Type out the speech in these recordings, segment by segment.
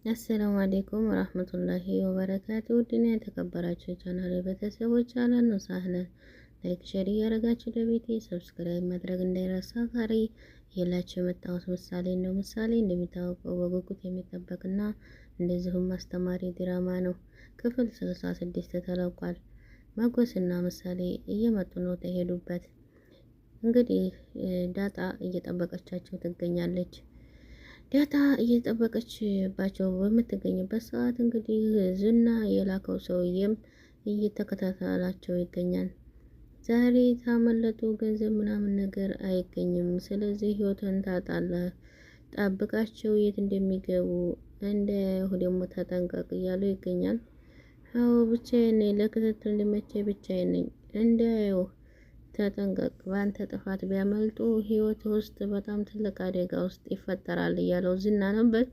አሰላሙ አለይኩም ወራህመቱላሂ ወበረካቱ። ውድና የተከበራችሁ የቻናሌ ቤተሰቦች አህለን ወሰህለን፣ ላይክ ሼር እያደረጋችሁ ለቤቴ ሰብስክራይብ ማድረግ እንዳይረሳ። ዛሬ የላችሁ የመጣሁት ምሳሌ ነው። ምሳሌ እንደሚታወቀው በጉጉት የሚጠበቅና እንደዚሁም አስተማሪ ድራማ ነው። ክፍል 66 ተለቋል። መጎስና ምሳሌ እየመጡ ነው ተሄዱበት። እንግዲህ ዳጣ እየጠበቀቻቸው ትገኛለች። ዳጣ እየጠበቀችባቸው በምትገኝበት ሰዓት እንግዲህ ዝና የላከው ሰውዬም እየተከታተላቸው ይገኛል። ዛሬ ታመለጡ ገንዘብ ምናምን ነገር አይገኝም፣ ስለዚህ ህይወትን ታጣለህ፣ ጠብቃቸው የት እንደሚገቡ እንዳያዩ ደግሞ ተጠንቀቅ እያሉ ይገኛል። አዎ ብቻዬን ነኝ፣ ለክትትል እንዲመቸኝ ብቻዬን ነኝ፣ እንዳያዩ ተጠንቀቅ፣ በአንተ ጥፋት ቢያመልጡ ህይወት ውስጥ በጣም ትልቅ አደጋ ውስጥ ይፈጠራል እያለው ዝና ነበር።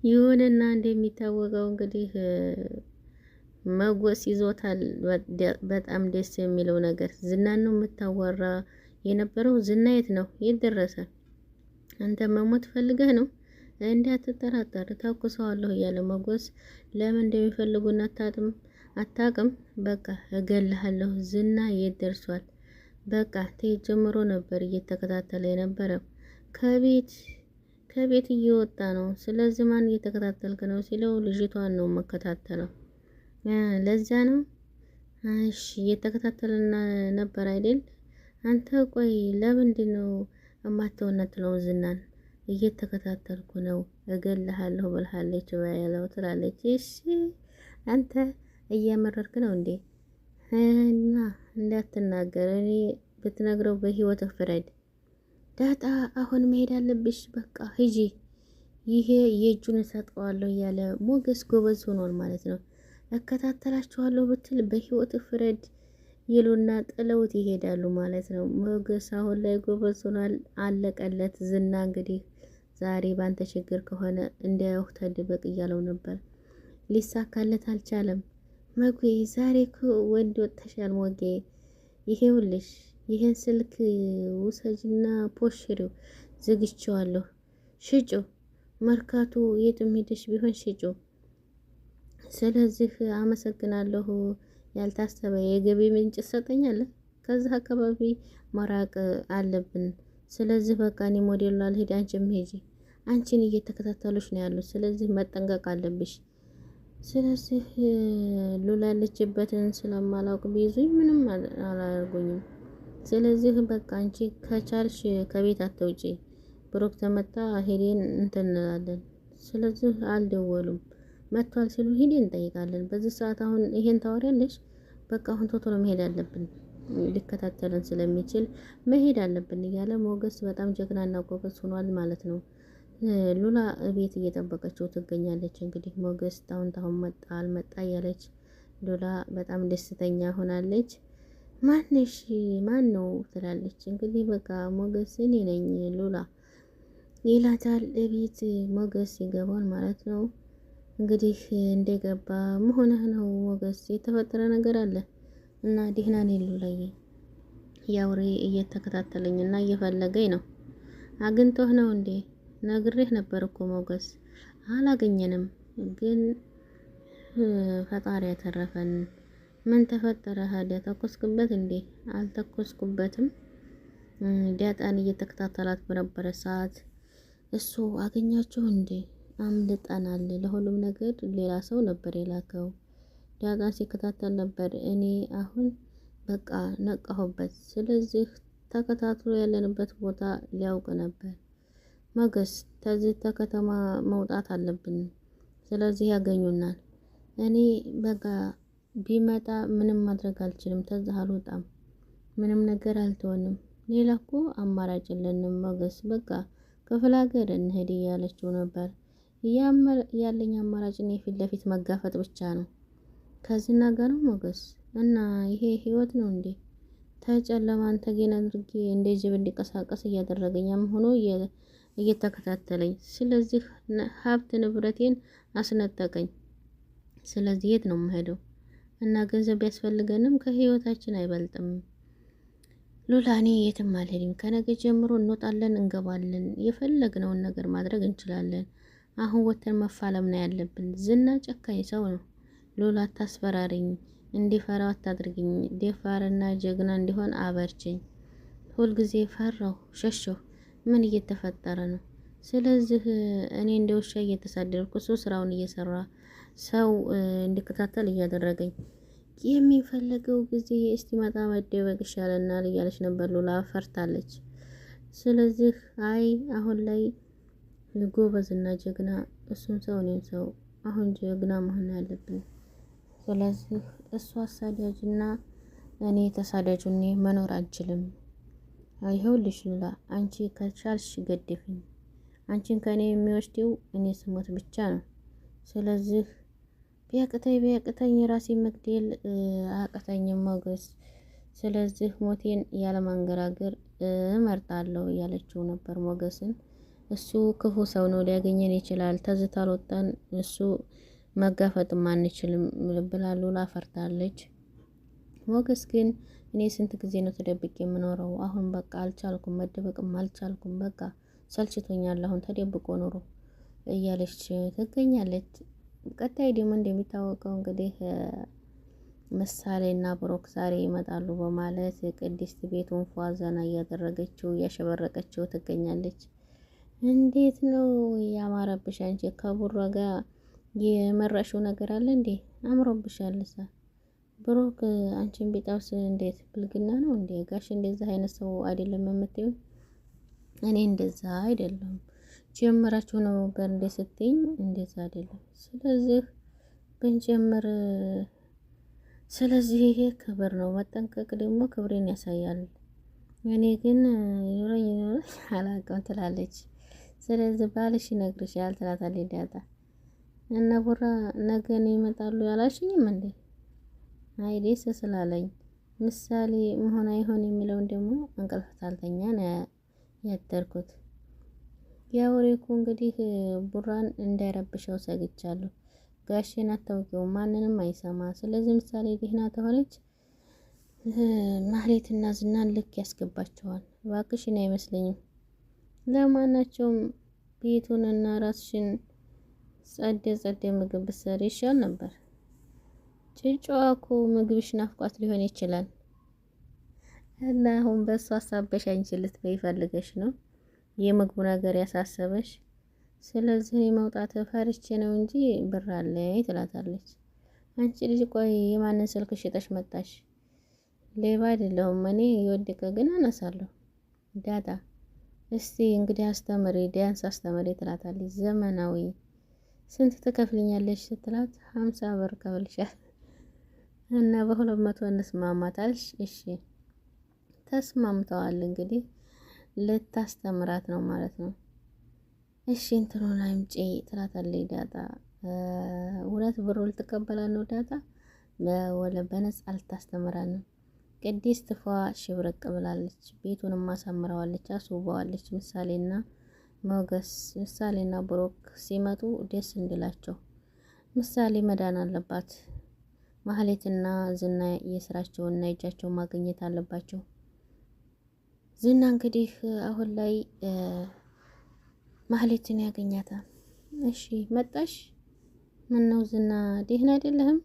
ይሁንና እንደሚታወቀው እንግዲህ መጎስ ይዞታል። በጣም ደስ የሚለው ነገር ዝናን ነው የምታወራ የነበረው። ዝና የት ነው? የት ደረሰ? አንተ መሞት ፈልገህ ነው? እንዳትጠራጠር ተኩሰዋለሁ እያለ መጎስ ለምን እንደሚፈልጉና አታቅም። በቃ እገልሃለሁ። ዝና የት ደርሷል? በቃ ተይ ጀምሮ ነበር እየተከታተለ የነበረ። ከቤት እየወጣ ነው። ስለዚህ ማን እየተከታተልክ ነው ሲለው ልጅቷን ነው መከታተለው። ለዛ ነው። እሺ እየተከታተልና ነበር አይደል? አንተ ቆይ ለምንድን ነው እማትወነትለው? ዝናን እየተከታተልኩ ነው እገልሃለሁ ብልሃለች ያለው ትላለች። እሺ አንተ እያመረርክ ነው እንዴ? እና እንዳትናገር፣ እኔ ብትነግረው በህይወት ፍረድ። ዳጣ አሁን መሄድ አለብሽ፣ በቃ ሂጂ፣ ይሄ የእጁን እሰጠዋለሁ እያለ ሞገስ ጎበዝ ሆኗል ማለት ነው። እከታተላችኋለሁ ብትል በህይወት ፍረድ ይሉና ጥለውት ይሄዳሉ ማለት ነው። ሞገስ አሁን ላይ ጎበዝ ሆኗል፣ አለቀለት። ዝና እንግዲህ ዛሬ ባንተ ችግር ከሆነ እንዲያው ተድበቅ እያለው ነበር፣ ሊሳካለት አልቻለም። መጉ ዛሬ እኮ ወንድ ወጥተሻል ሞጌ፣ ይሄውልሽ ይሄን ስልክ ውሰጅና ፖሽሪው፣ ዝግቼዋለሁ፣ ሽጩ፣ መርካቶ የትም ሄደሽ ቢሆን ሽጩ። ስለዚህ አመሰግናለሁ፣ ያልታሰበ የገቢ ምንጭ ትሰጠኛለህ። ከዛ አካባቢ መራቅ አለብን። ስለዚህ በቃ እኔ ሞዴል ላልሄድ፣ አንቺም ሂጂ። አንቺን እየተከታተሉሽ ነው ያሉት፣ ስለዚህ መጠንቀቅ አለብሽ። ስለዚህ ሉላ ያለችበትን ስለማላውቅ ቢይዙኝ ምንም አላደርጉኝም። ስለዚህ በቃ አንቺ ከቻልሽ ከቤት አትውጪ። ብሩክ ተመታ ሄዴን እንላለን። ስለዚህ አልደወሉም። መጥቷል ሲሉ ሄዴን እንጠይቃለን። በዚህ ሰዓት አሁን ይሄን ታወሪያለሽ? በቃ አሁን ቶሎ መሄድ አለብን፣ ሊከታተለን ስለሚችል መሄድ አለብን እያለ ሞገስ በጣም ጀግናና ጎበዝ ሆኗል ማለት ነው። ሉላ ቤት እየጠበቀችው ትገኛለች። እንግዲህ ሞገስ ታሁን መጣ አልመጣ እያለች ሉላ በጣም ደስተኛ ሆናለች። ማንሽ ማን ነው ትላለች። እንግዲህ በቃ ሞገስ እኔ ነኝ ሉላ ይላታል። ቤት ሞገስ ይገባል ማለት ነው። እንግዲህ እንደገባ መሆንህ ነው ሞገስ፣ የተፈጠረ ነገር አለ እና ደህና ነኝ ሉላዬ፣ ያውሬ እየተከታተለኝና እየፈለገኝ ነው። አግኝቶህ ነው እንዴ? ነግሬህ ነበር እኮ ሞገስ። አላገኘንም፣ ግን ፈጣሪ ያተረፈን። ምን ተፈጠረ? ሀዲያ ተኮስክበት እንዴ? አልተኮስኩበትም። ዳጣን እየተከታተላት በነበረ ሰዓት እሱ አገኛችሁ እንዴ? አምልጠናል። ለሁሉም ነገር ሌላ ሰው ነበር የላከው። ዳጣን ሲከታተል ነበር። እኔ አሁን በቃ ነቃሁበት። ስለዚህ ተከታትሎ ያለንበት ቦታ ሊያውቅ ነበር። ሞገስ ከዚህ ከተማ መውጣት አለብን። ስለዚህ ያገኙናል። እኔ በቃ ቢመጣ ምንም ማድረግ አልችልም። ተዛ አልወጣም። ምንም ነገር አልተወንም። ሌላ እኮ አማራጭ የለንም ሞገስ፣ በቃ ክፍለ ሀገር እንሄድ እያለችው ነበር። ያለኝ አማራጭ እኔ ፊት ለፊት መጋፈጥ ብቻ ነው። ከዝና ጋር ነው ሞገስ። እና ይሄ ህይወት ነው እንዴ? ተጨለማን ተገን አድርጌ እንደ ጅብ እንዲቀሳቀስ እያደረገኛም ሆኖ እየተከታተለኝ፣ ስለዚህ ሀብት ንብረቴን አስነጠቀኝ። ስለዚህ የት ነው የምሄደው? እና ገንዘብ ያስፈልገንም ከህይወታችን አይበልጥም። ሉላ እኔ የትም አልሄድም። ከነገ ጀምሮ እንወጣለን፣ እንገባለን፣ የፈለግነውን ነገር ማድረግ እንችላለን። አሁን ወተን መፋለም ነው ያለብን። ዝና ጨካኝ ሰው ነው። ሉላ አታስፈራሪኝ፣ እንዲፈራው አታድርግኝ፣ ደፋርና ጀግና እንዲሆን አበርችኝ። ሁልጊዜ ፈራሁ ሸሸሁ። ምን እየተፈጠረ ነው? ስለዚህ እኔ እንደ ውሻ እየተሳደድኩ እሱ ስራውን እየሰራ ሰው እንዲከታተል እያደረገኝ የሚፈለገው ጊዜ እስቲመጣ መደበቅ ይሻለናል እያለች ነበር። ሉላ ፈርታለች። ስለዚህ አይ አሁን ላይ ጎበዝና ጀግና እሱም ሰው እኔም ሰው አሁን ጀግና መሆን ያለብን። ስለዚህ እሱ አሳዳጅና እኔ ተሳዳጁ እኔ መኖር አንችልም። ይኸውልሽ ሉላ አንቺ ከቻልሽ ገድፊኝ። አንቺን ከኔ የሚወስደው እኔ ስሞት ብቻ ነው። ስለዚህ ቢያቅተኝ ራሴ መግደል አያቅተኝም ሞገስ። ስለዚህ ሞቴን ያለማንገራገር እመርጣለሁ እያለችው ነበር ሞገስን። እሱ ክፉ ሰው ነው፣ ሊያገኘን ይችላል። ተዝታ አልወጣን እሱ መጋፈጥም አንችልም ብላ ሉላ ፈርታለች። ሞገስ ግን እኔ ስንት ጊዜ ነው ተደብቄ የምኖረው? አሁን በቃ አልቻልኩም፣ መደበቅም አልቻልኩም። በቃ ሰልችቶኛል። አሁን ተደብቆ ኖሮ እያለች ትገኛለች። ቀጣይ ደግሞ እንደሚታወቀው እንግዲህ ምሳሌና ብሩክ ዛሬ ይመጣሉ በማለት ቅድስት ቤቱን ፏዘና እያደረገችው እያሸበረቀችው ትገኛለች። እንዴት ነው ያማረብሽ አንቺ ከቡራ ጋር የመረሽው ነገር አለ እንዴ? አምሮብሻል። ብሩክ አንቺን ቢጣውስ እንዴት ብልግና ነው እንዴ? ጋሽ እንደዛ አይነት ሰው አይደለም የምትይው። እኔ እንደዛ አይደለም ጀመራችሁ ነው በእንዴ ስትይኝ እንደዛ አይደለም። ስለዚህ ብንጀምር ስለዚህ ይሄ ክብር ነው። መጠንቀቅ ደግሞ ክብሬን ያሳያል። እኔ ግን ይኖረኝ አላውቅም ትላለች። ስለዚህ ባልሽ ይነግርሻል ትላታለች ዳጣ። እና ቡራ ነገ ነው ይመጣሉ ያላሽኝም እንዴ? አይ ደስ ስላለኝ ምሳሌ መሆን አይሆን የሚለውን ደግሞ እንቅልፍ ሳልተኛ ነው ያደርኩት። ያወሬ እኮ እንግዲህ ቡራን እንዳይረብሸው ሰግቻለሁ። ጋሼን አታውቂውም፣ ማንንም አይሰማ። ስለዚህ ምሳሌ ደህና ተሆነች ማህሌትና ዝናን ልክ ያስገባቸዋል። እባክሽን አይመስለኝም። ለማናቸውም ቤቱንና ራስሽን ጸደ ምግብ ብትሰሪ ይሻል ነበር። ጭጫዋ እኮ ምግብሽ ናፍቋት ሊሆን ይችላል። እና አሁን በእሱ ሀሳብሽ አንቺ ልትበይ ፈልገሽ ነው የምግቡ ነገር ያሳሰበሽ። ስለዚህ እኔ መውጣት ፈርቼ ነው እንጂ ብር አለኝ ትላታለች። አንቺ ልጅ ቆይ የማንን ስልክ ሽጠሽ መጣሽ? ሌባ አይደለሁም እኔ፣ የወደቀ ግን አነሳለሁ። ዳጣ እስቲ እንግዲህ አስተምሪ፣ ዳንስ አስተምሪ ትላታለች። ዘመናዊ ስንት ትከፍልኛለሽ ስትላት 50 ብር ከፍልሻል እና በ200 እንስማማታልሽ። እሺ ተስማምተዋል። እንግዲህ ልታስተምራት ነው ማለት ነው። እሺ እንትኑን አምጪ ትላታለች ዳጣ። ሁለት ብር ልትቀበላት ነው ዳጣ። በነፃ ልታስተምራት ነው። ቅድስት ፏ ሽብረቅ ብላለች። ቤቱንም አሳምረዋለች፣ አስውበዋለች። ምሳሌና ሞገስ ምሳሌና ብሩክ ሲመጡ ደስ እንዲላቸው። ምሳሌ መዳን አለባት። ማህሌትና ዝና የስራቸውንና የእጃቸውን ማግኘት አለባቸው። ዝና እንግዲህ አሁን ላይ ማህሌትን ያገኛታል። እሺ መጣሽ? ምን ነው ዝና ደህና አይደለህም?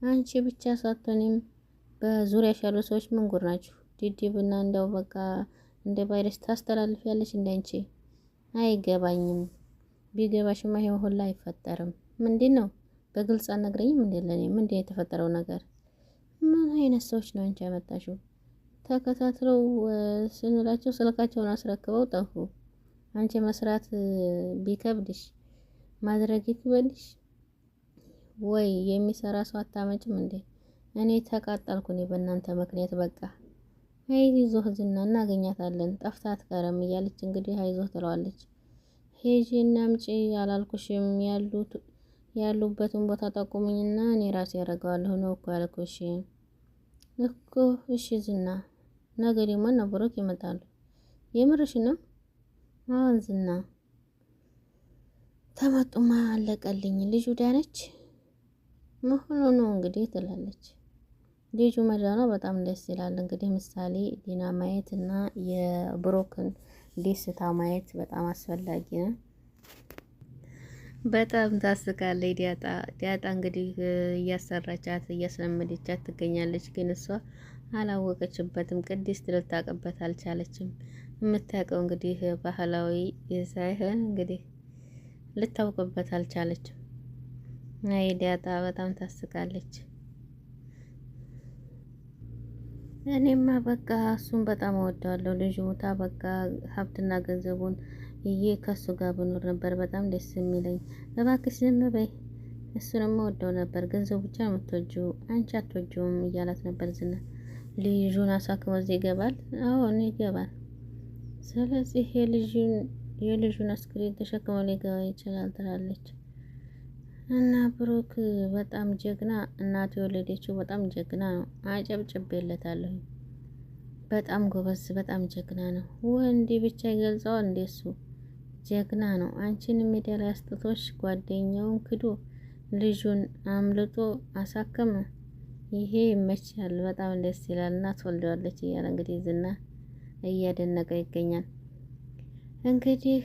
አንቺ ብቻ ሳትሆንም በዙሪያሽ ያሉ ሰዎች ምን ጉር ናችሁ? ዲዲብና እንደው በቃ እንደ ቫይረስ ታስተላልፊያለሽ እንዳንቺ። አይገባኝም። ቢገባሽማ ይሄ ሁላ አይፈጠርም። ምንድን ነው በግልጽ አልነግረኝም እንዴ? ለኔ ምንድን ነው የተፈጠረው ነገር? ምን አይነት ሰዎች ነው አንቺ ያመጣሽው? ተከታትለው ስንላቸው ስልካቸውን አስረክበው ጠፉ። አንቺ መስራት ቢከብድሽ ማድረግ ይክበድሽ ወይ? የሚሰራ ሰው አታመጭም እንዴ? እኔ ተቃጠልኩ በእናንተ ምክንያት። በቃ አይዞህ ዝና እናገኛታለን፣ ጠፍታ አትቀርም እያለች እንግዲህ አይዞህ ትለዋለች። ሄጂ እና አምጪ አላልኩሽም? ያሉበትን ቦታ ጠቁሙኝና እኔ ራሴ ያደርገዋለሁ ነው እኮ ያልኩሽ እኮ። እሺ ዝና ነገ ደግሞ እነ ብሩክ ይመጣሉ። የምርሽ ነው? አሁን ዝና ተመጡማ አለቀልኝ። ልጁ ዳነች መሆኑ ነው እንግዲህ ትላለች። ልጁ መዳኗ በጣም ደስ ይላል። እንግዲህ ምሳሌ ዲና ማየት እና የብሩክን ደስታ ማየት በጣም አስፈላጊ ነው። በጣም ታስቃለች ዲያጣ። ዲያጣ እንግዲህ እያሰራቻት እያስለመደቻት ትገኛለች። ግን እሷ አላወቀችበትም። ቅድስት ልታውቅበት አልቻለችም። የምታውቀው እንግዲህ ባህላዊ ሳይሆን እንግዲህ ልታውቅበት አልቻለችም። አይ ዲያጣ በጣም ታስቃለች። እኔማ በቃ እሱን በጣም እወደዋለሁ። ልጁ ሙታ በቃ ሀብትና ገንዘቡን ይሄ ከሱ ጋር ብኖር ነበር በጣም ደስ የሚለኝ። እባክሽ ዝም በይ፣ እሱንም እወደው ነበር። ገንዘቡ ብቻ ነው የምትወጂው፣ አንቺ አትወጂውም እያላት ነበር ዝና። ልጁን አሳክሞ እዚህ ይገባል። አዎን ይገባል። ስለዚህ የልጁን አስክሬን ተሸክሞ ሊገባ ይችላል ትላለች። እና ብሩክ በጣም ጀግና፣ እናቱ የወለደችው በጣም ጀግና ነው። አጨብጭቤለታለሁ። በጣም ጎበዝ፣ በጣም ጀግና ነው። ወንድ ብቻ ይገልጸዋል እንደሱ ጀግና ነው። አንቺን ሜዳ ላይ አስጥቶሽ ጓደኛውን ክዶ ልጁን አምልጦ አሳከመ። ይሄ ይመቻል፣ በጣም ደስ ይላል። እናት ወልደዋለች እያለ እንግዲህ ዝና እያደነቀ ይገኛል። እንግዲህ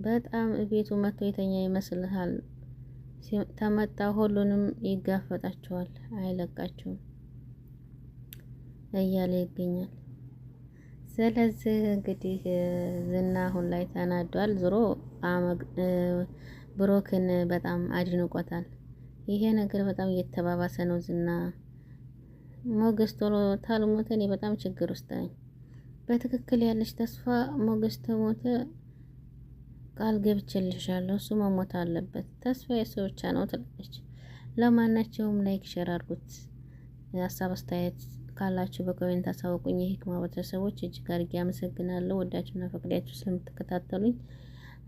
በጣም ቤቱ መጥቶ የተኛ ይመስልሃል? ተመጣ ሁሉንም ይጋፈጣቸዋል፣ አይለቃቸውም እያለ ይገኛል። ስለዚህ እንግዲህ ዝና አሁን ላይ ተናዷል። ዞሮ ብሩክን በጣም አድንቆታል። ይሄ ነገር በጣም እየተባባሰ ነው። ዝና ሞገስ ቶሎ ታልሞተ እኔ በጣም ችግር ውስጥ ነኝ። በትክክል ያለች ተስፋ ሞገስ ተሞተ ቃል ገብቼልሻለሁ፣ እሱ መሞት አለበት። ተስፋ የሰው ብቻ ነው ትላለች። ለማናቸውም ላይክ ሼር አድርጉት። ሀሳብ አስተያየት ካላችሁ በኮሜንት አሳውቁኝ። የሂክማ ቤተሰቦች እጅግ አድርጌ አመሰግናለሁ። ወዳችሁና ፈቅዳችሁ ስለምትከታተሉኝ።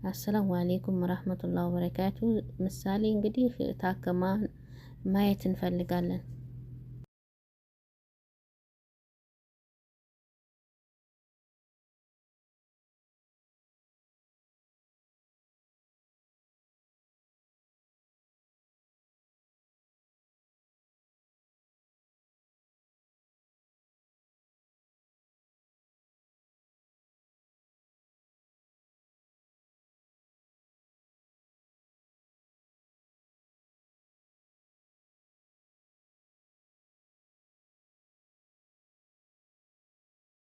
አሰላሙ አሌይኩም ወራህመቱላሂ ወበረካቱ። ምሳሌ እንግዲህ ታከማ ማየት እንፈልጋለን።